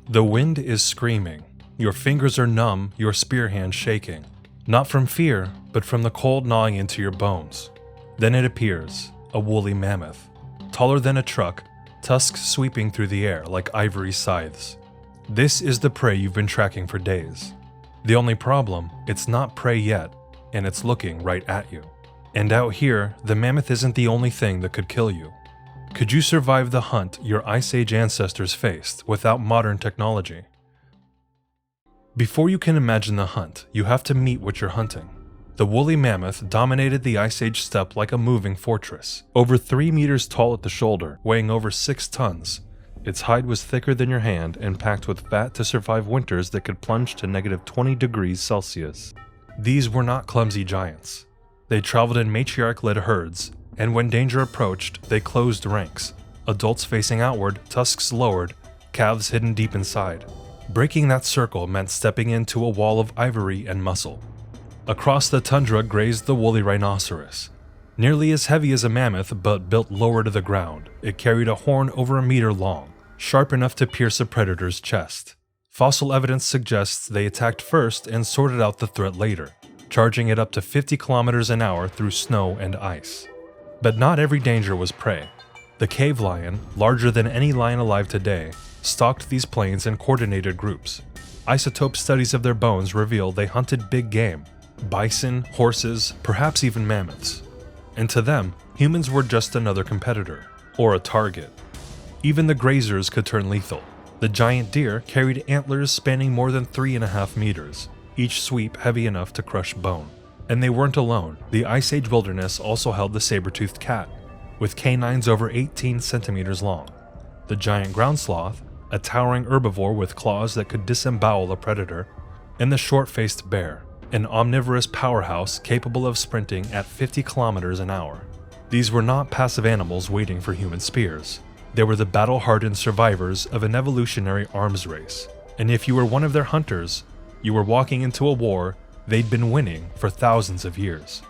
The wind is screaming. Your fingers are numb, your spear hand shaking. Not from fear, but from the cold gnawing into your bones. Then it appears, a woolly mammoth. Taller than a truck, tusks sweeping through the air like ivory scythes. This is the prey you've been tracking for days. The only problem, it's not prey yet, and it's looking right at you. And out here, the mammoth isn't the only thing that could kill you. Could you survive the hunt your Ice Age ancestors faced without modern technology? Before you can imagine the hunt, you have to meet what you're hunting. The woolly mammoth dominated the Ice Age steppe like a moving fortress. Over 3 meters tall at the shoulder, weighing over 6 tons. Its hide was thicker than your hand and packed with fat to survive winters that could plunge to -20 degrees Celsius. These were not clumsy giants. They traveled in matriarch-led herds, and when danger approached, they closed ranks. Adults facing outward, tusks lowered, calves hidden deep inside. Breaking that circle meant stepping into a wall of ivory and muscle. Across the tundra grazed the woolly rhinoceros. Nearly as heavy as a mammoth, but built lower to the ground, it carried a horn over a meter long, sharp enough to pierce a predator's chest. Fossil evidence suggests they attacked first and sorted out the threat later, charging it up to 50 kilometers an hour through snow and ice. But not every danger was prey. The cave lion, larger than any lion alive today, stalked these plains in coordinated groups. Isotope studies of their bones reveal they hunted big game, bison, horses, perhaps even mammoths. And to them, humans were just another competitor, or a target. Even the grazers could turn lethal. The giant deer carried antlers spanning more than 3.5 meters, each sweep heavy enough to crush bone. And they weren't alone. The Ice Age wilderness also held the saber-toothed cat, with canines over 18 centimeters long. The giant ground sloth, a towering herbivore with claws that could disembowel a predator, and the short-faced bear, an omnivorous powerhouse capable of sprinting at 50 kilometers an hour. These were not passive animals waiting for human spears. They were the battle-hardened survivors of an evolutionary arms race. And if you were one of their hunters, you were walking into a war they'd been winning for thousands of years.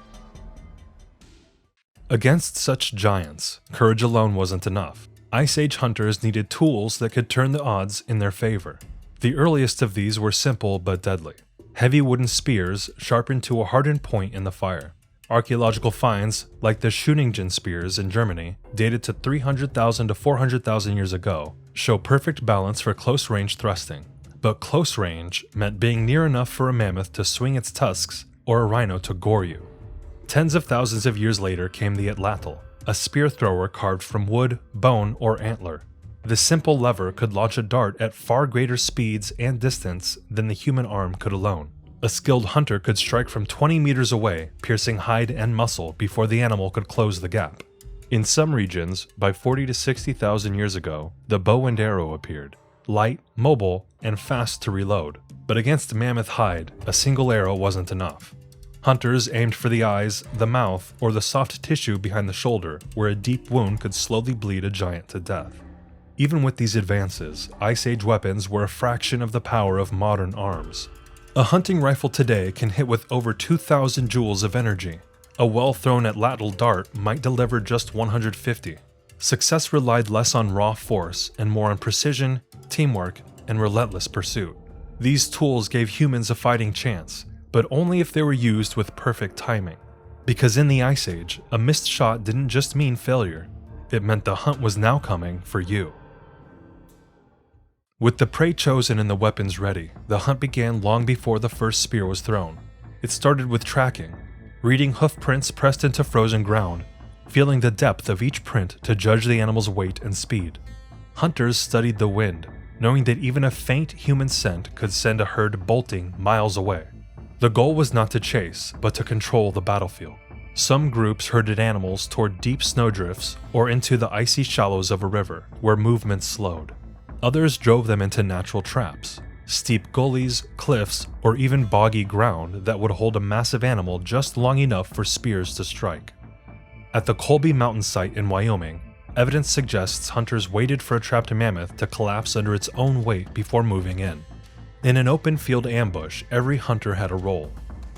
Against such giants, courage alone wasn't enough. Ice Age hunters needed tools that could turn the odds in their favor. The earliest of these were simple but deadly. Heavy wooden spears sharpened to a hardened point in the fire. Archaeological finds, like the Schöningen spears in Germany, dated to 300,000 to 400,000 years ago, show perfect balance for close-range thrusting. But close range meant being near enough for a mammoth to swing its tusks or a rhino to gore you. Tens of thousands of years later came the atlatl, a spear thrower carved from wood, bone, or antler. The simple lever could launch a dart at far greater speeds and distance than the human arm could alone. A skilled hunter could strike from 20 meters away, piercing hide and muscle before the animal could close the gap. In some regions, by 40 to 60,000 years ago, the bow and arrow appeared. Light, mobile, and fast to reload. But against mammoth hide, a single arrow wasn't enough. Hunters aimed for the eyes, the mouth, or the soft tissue behind the shoulder, where a deep wound could slowly bleed a giant to death. Even with these advances, Ice Age weapons were a fraction of the power of modern arms. A hunting rifle today can hit with over 2,000 joules of energy. A well-thrown atlatl dart might deliver just 150. Success relied less on raw force and more on precision, teamwork, and relentless pursuit. These tools gave humans a fighting chance, but only if they were used with perfect timing. Because in the Ice Age, a missed shot didn't just mean failure, it meant the hunt was now coming for you. With the prey chosen and the weapons ready, the hunt began long before the first spear was thrown. It started with tracking, reading hoof prints pressed into frozen ground, feeling the depth of each print to judge the animal's weight and speed. Hunters studied the wind, knowing that even a faint human scent could send a herd bolting miles away. The goal was not to chase, but to control the battlefield. Some groups herded animals toward deep snowdrifts or into the icy shallows of a river, where movement slowed. Others drove them into natural traps, steep gullies, cliffs, or even boggy ground that would hold a massive animal just long enough for spears to strike. At the Colby Mountain site in Wyoming, evidence suggests hunters waited for a trapped mammoth to collapse under its own weight before moving in. In an open field ambush, every hunter had a role.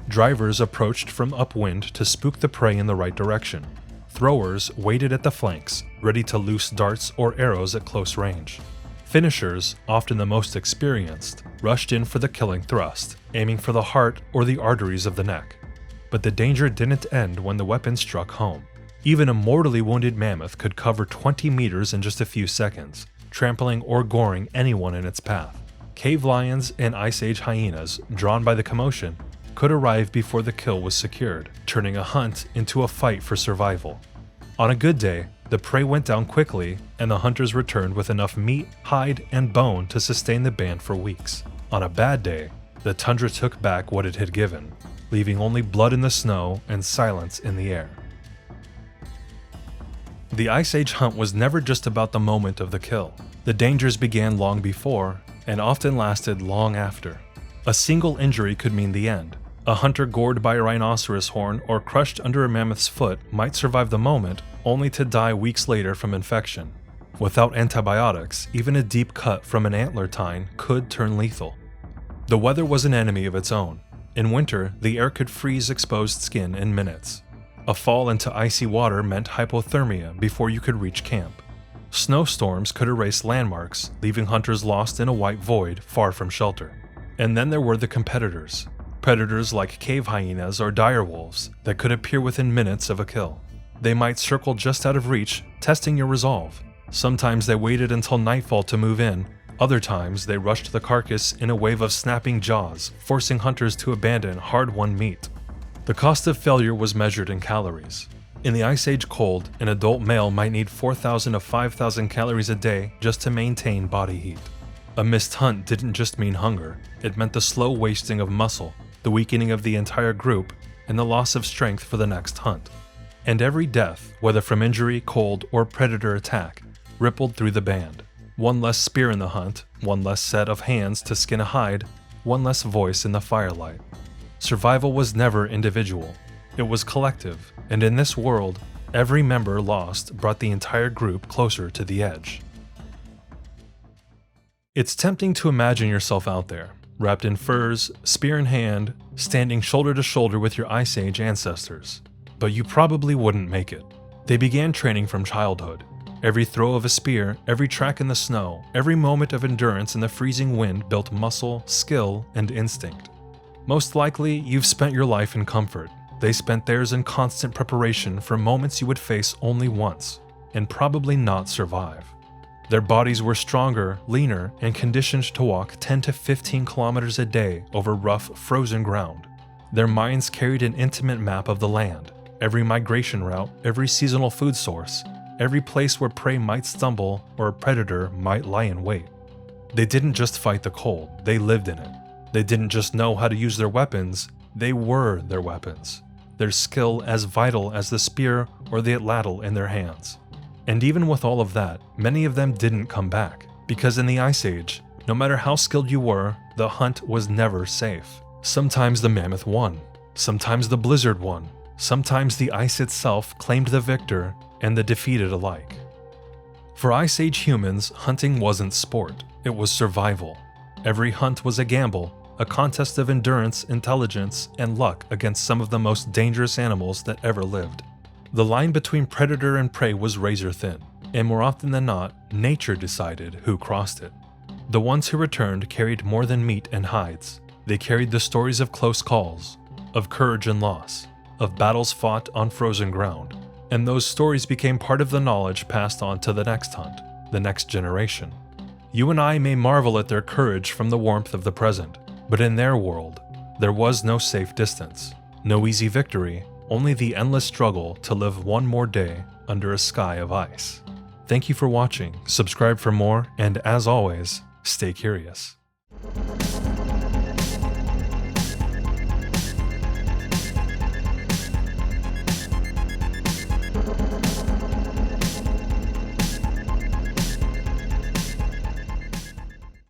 Drivers approached from upwind to spook the prey in the right direction. Throwers waited at the flanks, ready to loose darts or arrows at close range. Finishers, often the most experienced, rushed in for the killing thrust, aiming for the heart or the arteries of the neck. But the danger didn't end when the weapon struck home. Even a mortally wounded mammoth could cover 20 meters in just a few seconds, trampling or goring anyone in its path. Cave lions and Ice Age hyenas, drawn by the commotion, could arrive before the kill was secured, turning a hunt into a fight for survival. On a good day, the prey went down quickly, and the hunters returned with enough meat, hide, and bone to sustain the band for weeks. On a bad day, the tundra took back what it had given, leaving only blood in the snow and silence in the air. The Ice Age hunt was never just about the moment of the kill. The dangers began long before, and often lasted long after. A single injury could mean the end. A hunter gored by a rhinoceros horn or crushed under a mammoth's foot might survive the moment, only to die weeks later from infection. Without antibiotics, even a deep cut from an antler tine could turn lethal. The weather was an enemy of its own. In winter, the air could freeze exposed skin in minutes. A fall into icy water meant hypothermia before you could reach camp. Snowstorms could erase landmarks, leaving hunters lost in a white void far from shelter. And then there were the competitors. Predators like cave hyenas or direwolves that could appear within minutes of a kill. They might circle just out of reach, testing your resolve. Sometimes they waited until nightfall to move in, other times they rushed the carcass in a wave of snapping jaws, forcing hunters to abandon hard-won meat. The cost of failure was measured in calories. In the Ice Age cold, an adult male might need 4,000 to 5,000 calories a day just to maintain body heat. A missed hunt didn't just mean hunger, it meant the slow wasting of muscle, the weakening of the entire group, and the loss of strength for the next hunt. And every death, whether from injury, cold, or predator attack, rippled through the band. One less spear in the hunt, one less set of hands to skin a hide, one less voice in the firelight. Survival was never individual, it was collective, and in this world, every member lost brought the entire group closer to the edge. It's tempting to imagine yourself out there, wrapped in furs, spear in hand, standing shoulder to shoulder with your Ice Age ancestors. But you probably wouldn't make it. They began training from childhood. Every throw of a spear, every track in the snow, every moment of endurance in the freezing wind built muscle, skill, and instinct. Most likely, you've spent your life in comfort. They spent theirs in constant preparation for moments you would face only once, and probably not survive. Their bodies were stronger, leaner, and conditioned to walk 10 to 15 kilometers a day over rough, frozen ground. Their minds carried an intimate map of the land, every migration route, every seasonal food source, every place where prey might stumble or a predator might lie in wait. They didn't just fight the cold, they lived in it. They didn't just know how to use their weapons, they were their weapons. Their skill as vital as the spear or the atlatl in their hands. And even with all of that, many of them didn't come back, because in the Ice Age, no matter how skilled you were, the hunt was never safe. Sometimes the mammoth won, sometimes the blizzard won, sometimes the ice itself claimed the victor and the defeated alike. For Ice Age humans, hunting wasn't sport, it was survival. Every hunt was a gamble, a contest of endurance, intelligence, and luck against some of the most dangerous animals that ever lived. The line between predator and prey was razor thin, and more often than not, nature decided who crossed it. The ones who returned carried more than meat and hides. They carried the stories of close calls, of courage and loss, of battles fought on frozen ground, and those stories became part of the knowledge passed on to the next hunt, the next generation. You and I may marvel at their courage from the warmth of the present, but in their world, there was no safe distance, no easy victory, only the endless struggle to live one more day under a sky of ice. Thank you for watching, subscribe for more, and as always, stay curious.